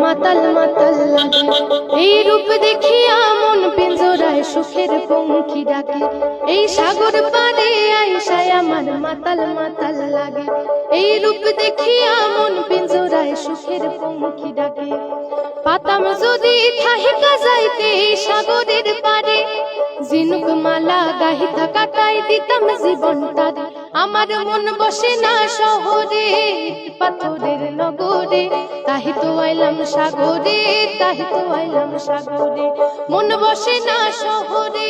মাতাল মাতাল লাগে। এই রূপ দেখিয়া মন পিঞ্জরায় সুখের পঙ্খী ডাকে। এই সাগর পারে আইসায় আমার মাতাল মাতাল লাগে। এই রূপ দেখিয়া মন পিঞ্জরায় সুখের পঙ্খী ডাকে। পাতাম যদি থাহিকা যাইতে সাগরের পারে, ঝিনুক মালা গাহিতা কাটাই দিতাম জীবনটারে। আমার মন বসে না শহরে পাথরের নগরে, তাহি তো আইলাম সাগরে, তাহি তো আইলাম সাগরে। মন বসে না শহরে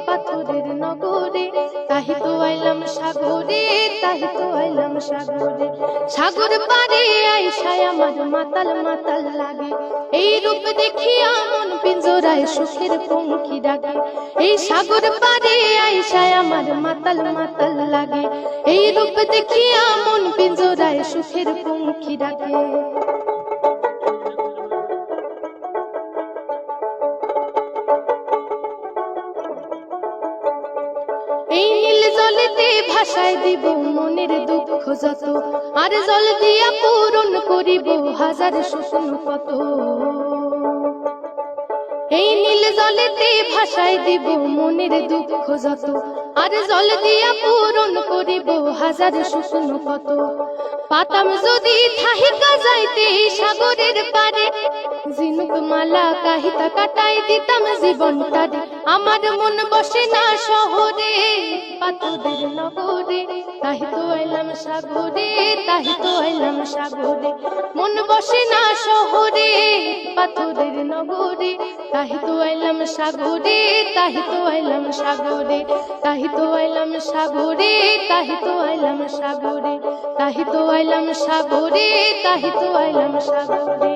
পাথরের নগরে, তাহি তো আইলাম সাগরে, তাহি তো আইলাম সাগরে। সাগর পারে আইসায় আমার মাতাল মাতাল লাগে। এই রূপ দেখিয়া মন পিঞ্জরায় সুখের পঙ্খী ডাকে। এই সাগর পারে আইসায় আমার মাতাল মাতাল লাগে। এই রূপ দেখিয়া মন পিঞ্জরায় সুখের পঙ্খী ডাকে। এই নীল জলেতে ভাসায় দিব মনের দুঃখ যত, আর জল দিয়া পূরণ করিব হাজার স্বপ্ন কত। এই নীল জলেতে ভাসায় দিব মনের দুঃখ যত, আর জল দিয়া পূরণ করিব হাজার স্বপ্ন কত। পাতাম যদি থাহিকা যাইতে সাগরের পারে, ঝিনুক মালা গাহিতা কাটাই দিতাম জীবনটারে। আমার মন বসে না শহরে পাথরের নগরে, তাহি তো আইলাম সাগরে, তাহি তো আইলাম সাগরে। মন বসে না শহরে পাথরের নগরে, তাহি তো আইলাম সাগরে, তাহি তো আইলাম সাগরে। তাহি তো আইলাম সাগরে, তাহি তো আইলাম সাগরে। তাহি তো আইলাম সাগরে, তাহি তো আইলাম সাগরে।